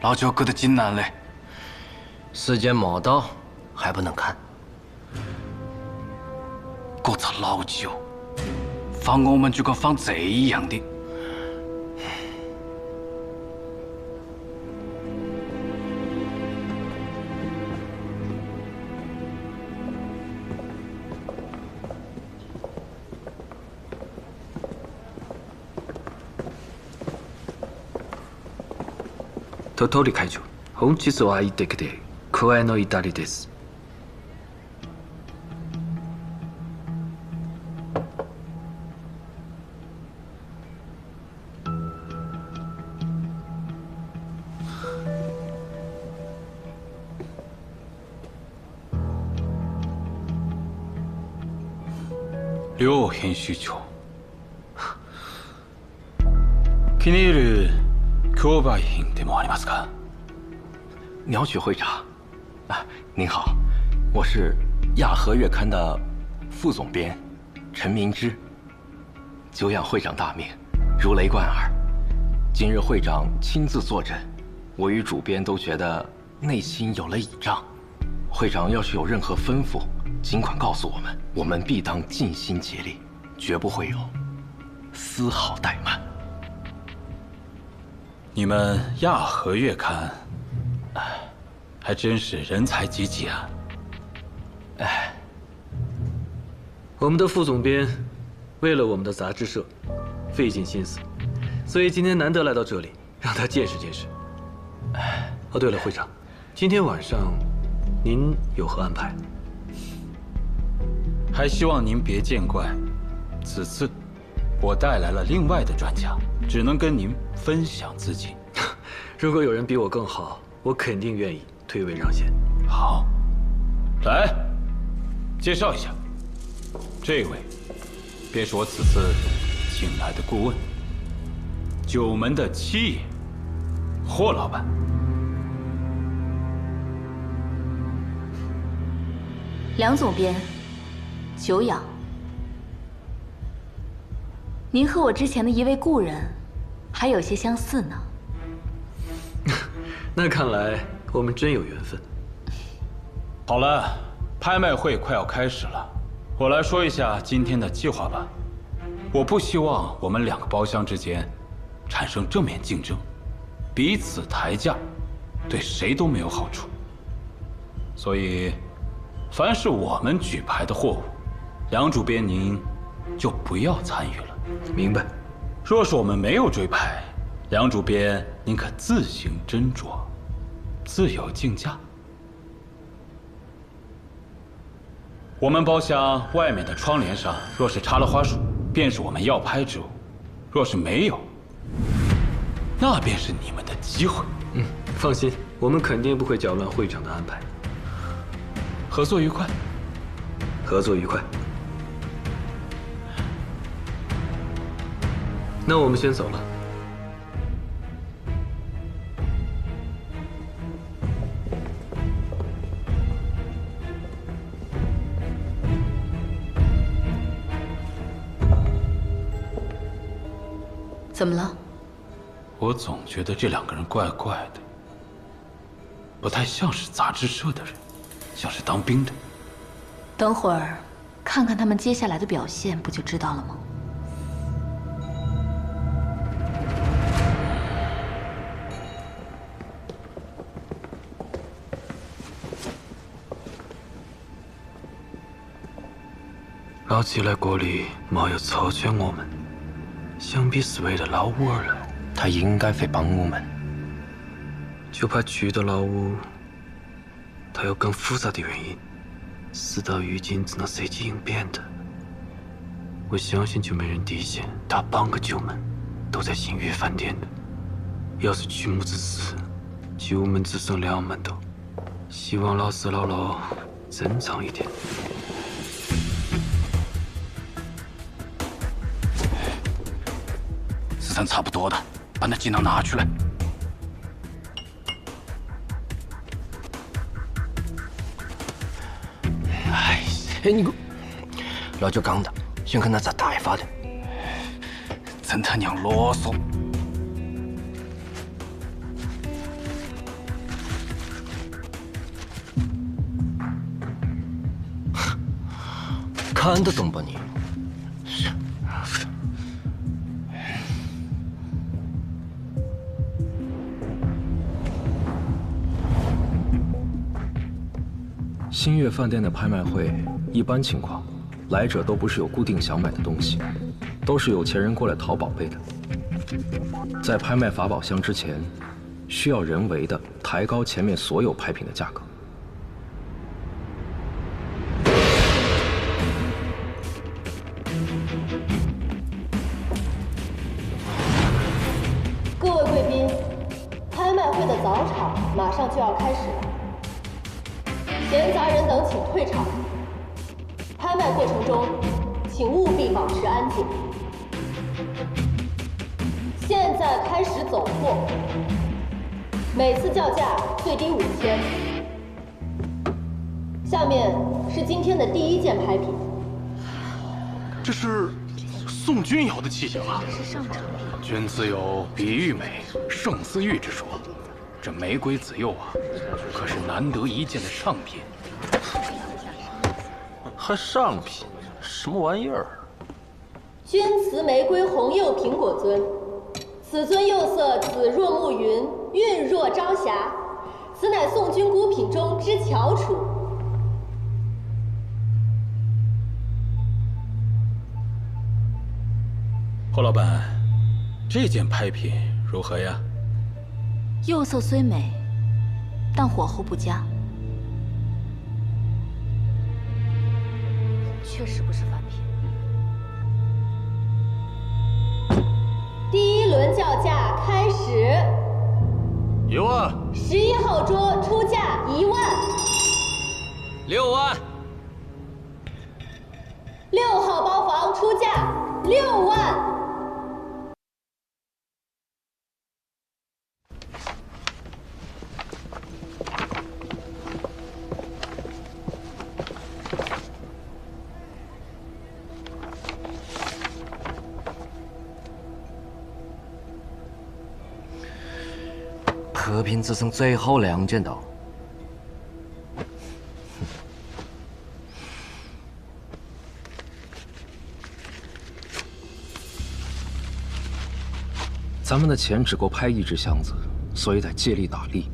老舅觉得紧难嘞。时间没到，还不能看。这只老舅，放我们就跟放贼一样的。鳥取会長、本日は相手で加えの至りです。両編集長、気に入る競売品でもありますか？鸟取会长，您好，我是亚和月刊的副总编陈明之。久仰会长大名，如雷贯耳。今日会长亲自坐镇，我与主编都觉得内心有了倚仗。会长要是有任何吩咐，尽管告诉我们，我们必当尽心竭力，绝不会有丝毫怠慢。你们亚和月刊，还真是人才济济啊！我们的副总编为了我们的杂志社费尽心思，所以今天难得来到这里，让他见识见识。哦，对了，会长，今天晚上您有何安排？还希望您别见怪，此次我带来了另外的专家，只能跟您分享自己。如果有人比我更好，我肯定愿意退位让贤。好，来介绍一下，这位便是我此次请来的顾问，九门的七爷霍老板。梁总编，久仰。您和我之前的一位故人，还有些相似呢。那看来我们真有缘分。好了，拍卖会快要开始了，我来说一下今天的计划吧。我不希望我们两个包厢之间产生正面竞争，彼此抬价，对谁都没有好处。所以，凡是我们举牌的货物，梁主编您就不要参与了。明白。若是我们没有追牌，梁主编您可自行斟酌，自由竞价。我们包厢外面的窗帘上若是插了花束，便是我们要拍之物；若是没有，那便是你们的机会。放心，我们肯定不会搅乱会长的安排。合作愉快。合作愉快。那我们先走了。怎么了？我总觉得这两个人怪怪的，不太像是杂志社的人，像是当兵的。等会儿看看他们接下来的表现，不就知道了吗？老季来国里没有成全我们，想必是为了老五而来。他应该会帮我们。就怕去到老五，他有更复杂的原因，事到如今只能随机应变的。我相信就没人提前他半个九门都在新月饭店的。要是曲目之时，九门只剩2门多，希望老师老老珍藏一点。时辰差不多的，把那锦囊拿出来。哎，你个老舅讲的，想看他咋大发的。真他娘啰嗦！看得懂吧你？星月饭店的拍卖会，一般情况，来者都不是有固定想买的东西，都是有钱人过来淘宝贝的。在拍卖法宝箱之前，需要人为的抬高前面所有拍品的价格。各位贵宾，拍卖会的早场马上就要开始了。闲杂人等请退场。拍卖过程中，请务必保持安静。现在开始走货，每次叫价最低5000。下面是今天的第一件拍品。这是宋君瑶的器型啊！君自有比玉美胜似玉之说，这玫瑰紫釉啊，可是难得一见的上品。还上品？什么玩意儿？钧瓷玫瑰红釉苹果尊，此尊釉色紫若暮云，韵若朝霞，此乃宋君孤品中之翘楚。霍老板，这件拍品如何呀？釉色虽美，但火候不佳，确实不是凡品。第一轮叫价开始。1万。11号桌出价1万。6万。6号包房出价6万。和平只剩最后2件了。咱们的钱只够拍1只箱子，所以得借力打力。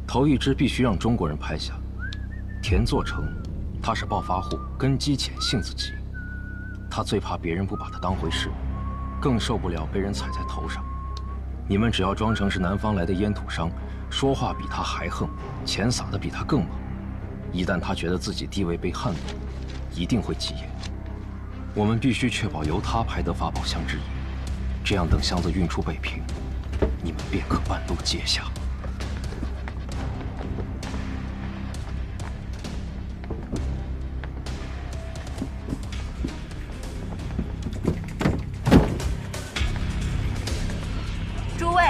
头1只必须让中国人拍下。田作成，他是暴发户，根基浅，性子急。他最怕别人不把他当回事，更受不了被人踩在头上。你们只要装成是南方来的烟土商，说话比他还横，钱撒得比他更猛。一旦他觉得自己地位被撼动，一定会急眼。我们必须确保由他拍得法宝箱之一，这样等箱子运出北平，你们便可半路接下。诸位，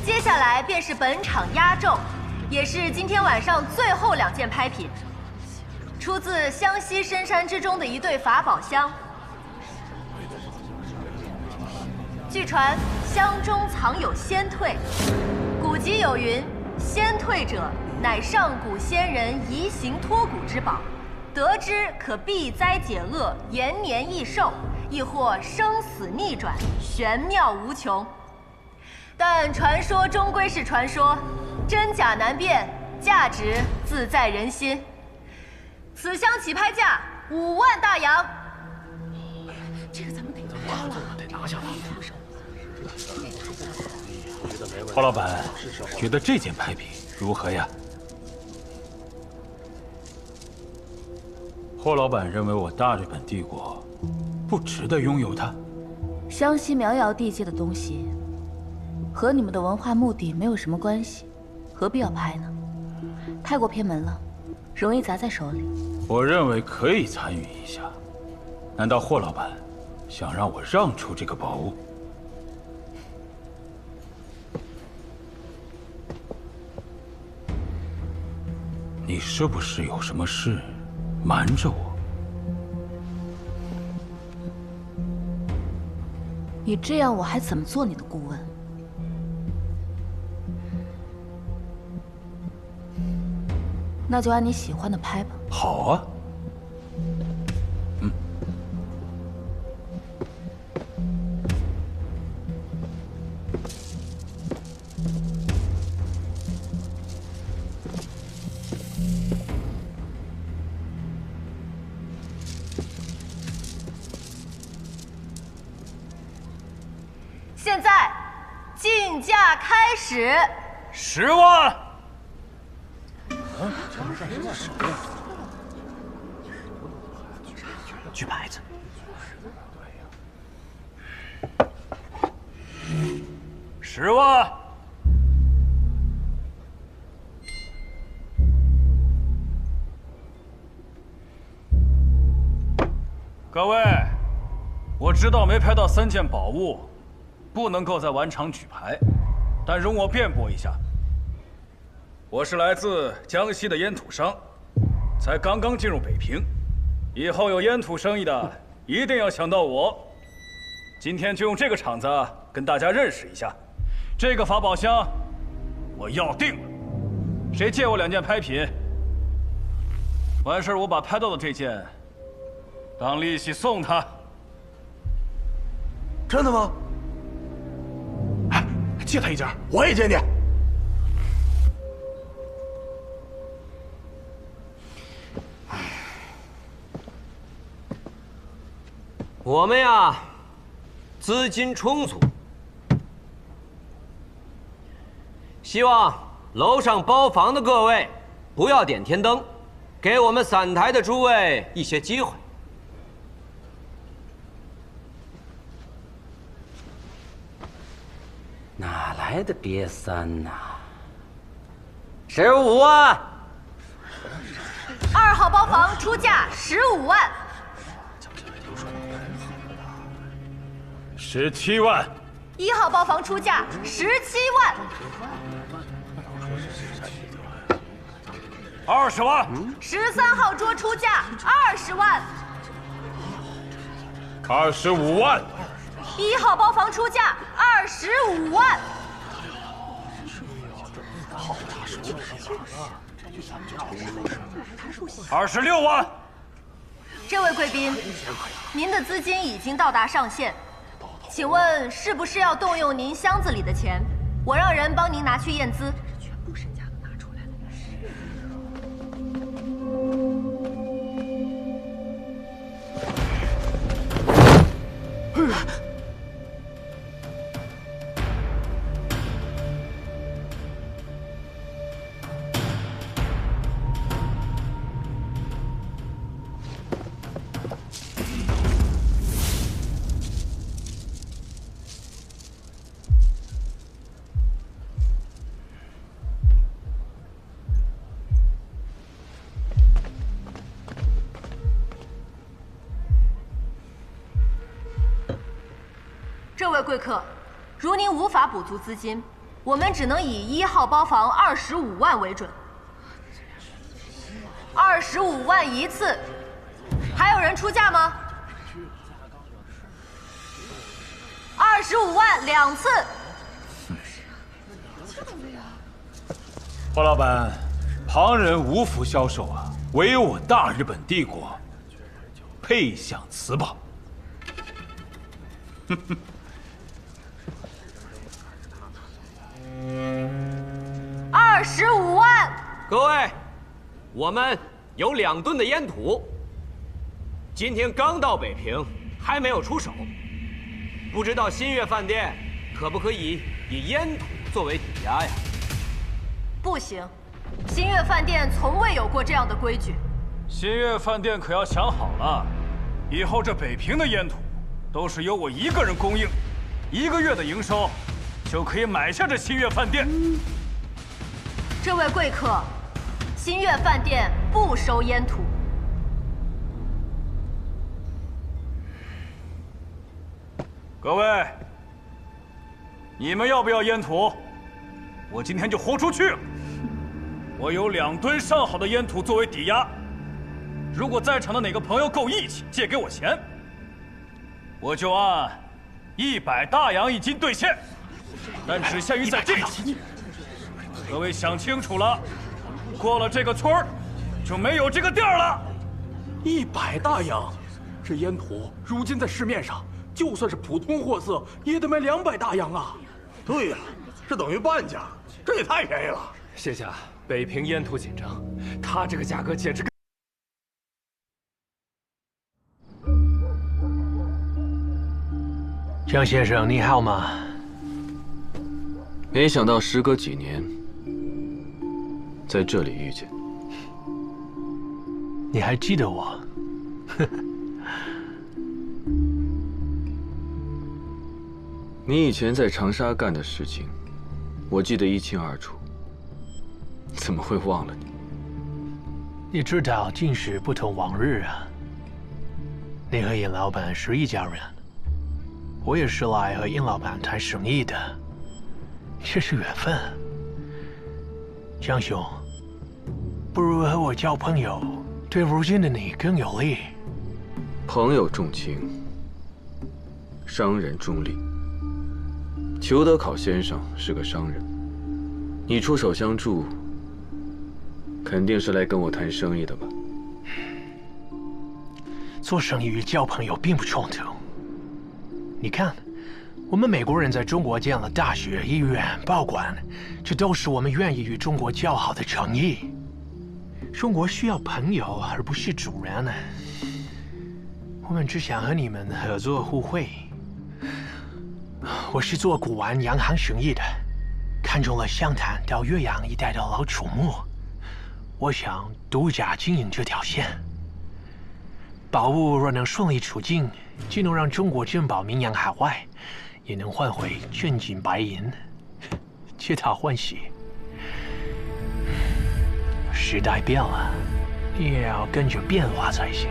接下来便是本场压轴，也是今天晚上最后2件拍品，出自湘西深山之中的一对法宝箱。据传箱中藏有仙退，古籍有云：仙退者，乃上古仙人移形脱骨之宝，得之可避灾解厄，延年益寿，亦或生死逆转，玄妙无穷。但传说终归是传说，真假难辨，价值自在人心。此箱起拍价5万大洋。这个咱们得拿下来。霍老板，觉得这件拍品如何呀？霍老板认为我大日本帝国不值得拥有它。湘西苗瑶地界的东西，和你们的文化目的没有什么关系，何必要拍呢？太过偏门了，容易砸在手里。我认为可以参与一下。难道霍老板想让我让出这个宝物？你是不是有什么事瞒着我？你这样，我还怎么做你的顾问？那就按你喜欢的拍吧。好啊。现在竞价开始。10万。举牌子。10万。各位，我知道没拍到3件宝物，不能够在晚场举牌，但容我辩驳一下。我是来自江西的烟土商，才刚刚进入北平，以后有烟土生意的一定要想到我。今天就用这个场子跟大家认识一下。这个法宝箱我要定了，谁借我2件拍品？完事儿我把拍到的这件当利息送他。真的吗？哎，借他1件，我也借你。我们呀，资金充足，希望楼上包房的各位不要点天灯，给我们散台的诸位一些机会。哪来的瘪三呐？15万。2号包房出价15万。17万。1号包房出价17万。20万。13号桌出价20万。25万。1号包房出价25万。26万。这位贵宾，您的资金已经到达上限，请问是不是要动用您箱子里的钱？我让人帮您拿去验资。这位贵客，如您无法补足资金，我们只能以1号包房25万为准。25万1次，还有人出价吗？25万2次。包老板，旁人无福消受啊，唯有我大日本帝国配享此宝。25万。各位，我们有2吨的烟土，今天刚到北平，还没有出手，不知道新月饭店可不可以以烟土作为抵押呀？不行，新月饭店从未有过这样的规矩。新月饭店可要想好了，以后这北平的烟土都是由我一个人供应，1个月的营收就可以买下这新月饭店。这位贵客，新月饭店不收烟土。各位，你们要不要烟土？我今天就豁出去了。我有2吨上好的烟土作为抵押，如果在场的哪个朋友够义气，借给我钱，我就按100大洋1斤兑现，但只限于在这期。各位想清楚了，过了这个村儿，就没有这个店了。100大洋，这烟土如今在市面上，就算是普通货色，也得卖200大洋啊！对呀，这等于半价，这也太便宜了。谢谢啊，北平烟土紧张，他这个价格简直……张先生，你好吗？没想到时隔几年，在这里遇见。你还记得我？你以前在长沙干的事情，我记得一清二楚，怎么会忘了你？你知道今时不同往日啊。你和尹老板是一家人，我也是来和尹老板谈生意的，这是缘分。江兄，不如和我交朋友，对如今的你更有利。朋友重情，商人重利。裘德考先生是个商人，你出手相助，肯定是来跟我谈生意的吧？做生意与交朋友并不冲突。你看，我们美国人在中国建了大学、医院、报馆，这都是我们愿意与中国交好的诚意。中国需要朋友，而不是主人。我们只想和你们合作互惠。我是做古玩洋行生意的，看中了湘潭到岳阳一带的老楚墓，我想独家经营这条线。宝物若能顺利出境，既能让中国珍宝名扬海外，也能换回真金白银，皆大欢喜。时代变了，你也要跟着变化才行。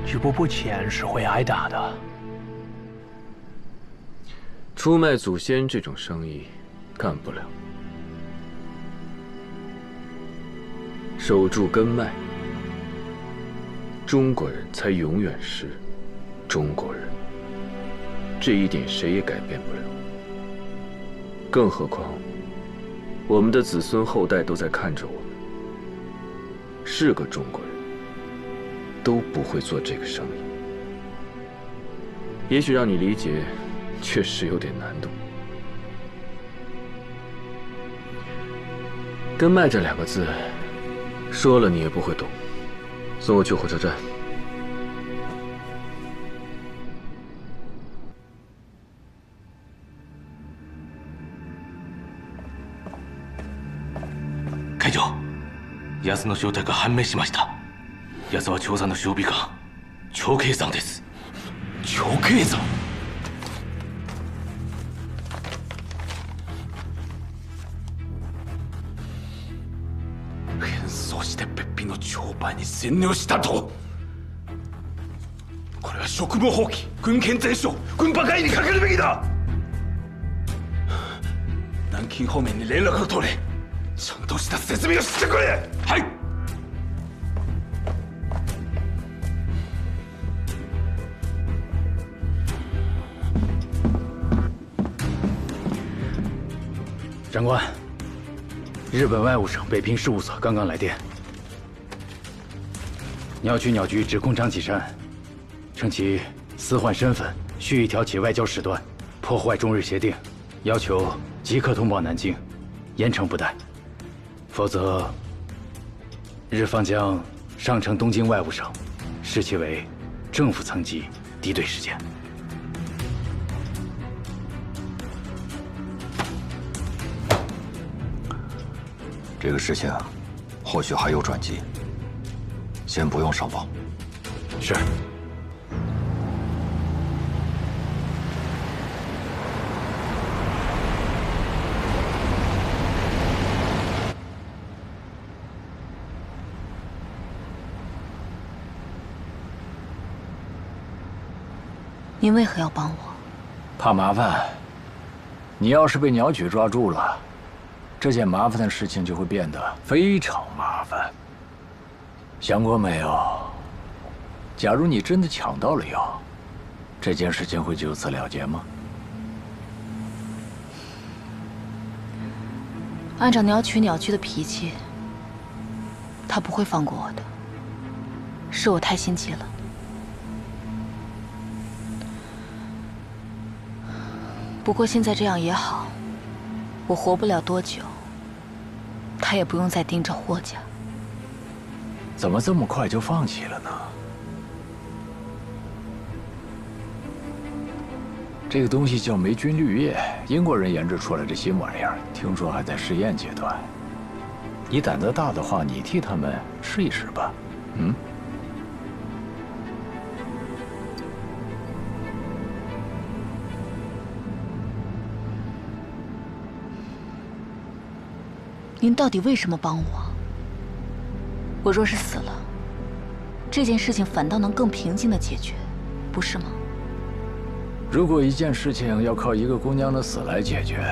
止步不前是会挨打的。出卖祖先这种生意，干不了。守住根脉，中国人才永远是中国人。这一点谁也改变不了。更何况，我们的子孙后代都在看着我们，是个中国人，都不会做这个生意。也许让你理解，确实有点难度。根脉这2个字，说了你也不会懂。送我去火车站。会長、奴の正体が判明しました。奴は長山の将棋官、長慶山です。長慶山？変装してべっぴんの帳場に潜入したと。これは職務放棄、軍権全焼、軍馬会にかけるべきだ。南京方面に連絡を取れ。ちゃんとした説明をしてくれ。はい。长官，日本外务省北平事务所刚刚来电，鸟取鸟局指控张启山，称其私换身份，蓄意挑起外交事端，破坏中日协定，要求即刻通报南京，严惩不贷，否则日方将上呈东京外务省，视其为政府层级敌对事件。这个事情或许还有转机，先不用上报。是。您为何要帮我？怕麻烦。你要是被鸟取抓住了，这件麻烦的事情就会变得非常麻烦。想过没有？假如你真的抢到了药，这件事情会就此了结吗？按照鸟取鸟居的脾气，他不会放过我的。是我太心急了。不过现在这样也好，我活不了多久，他也不用再盯着霍家。怎么这么快就放弃了呢？这个东西叫霉菌绿叶，英国人研制出来的新玩意儿，听说还在试验阶段。你胆子大的话，你替他们试一试吧。嗯。您到底为什么帮我？我若是死了，这件事情反倒能更平静的解决，不是吗？如果一件事情要靠一个姑娘的死来解决，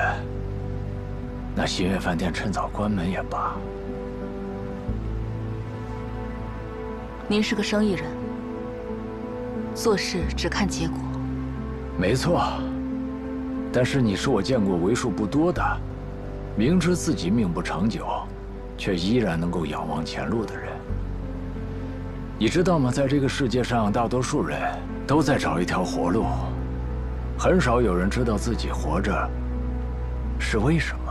那新月饭店趁早关门也罢。您是个生意人，做事只看结果。没错，但是你是我见过为数不多的明知自己命不长久，却依然能够仰望前路的人。你知道吗？在这个世界上，大多数人都在找一条活路，很少有人知道自己活着是为什么。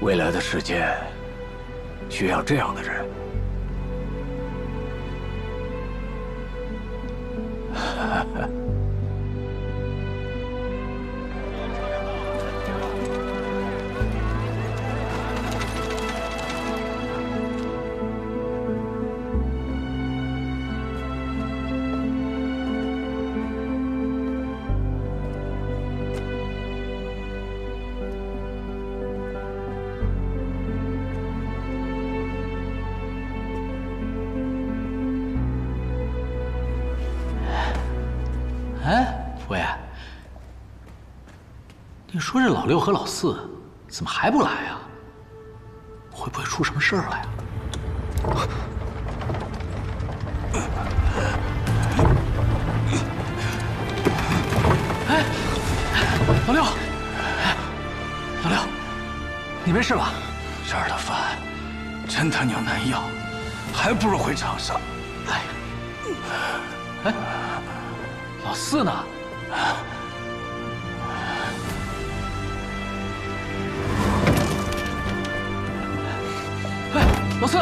未来的世界需要这样的人。哎，佛爷，你说这老六和老四怎么还不来呀？会不会出什么事儿了呀？哎，老六，老六，你没事吧？这儿的饭真他娘难要，还不如回长沙。哎，老四呢？哎，老四。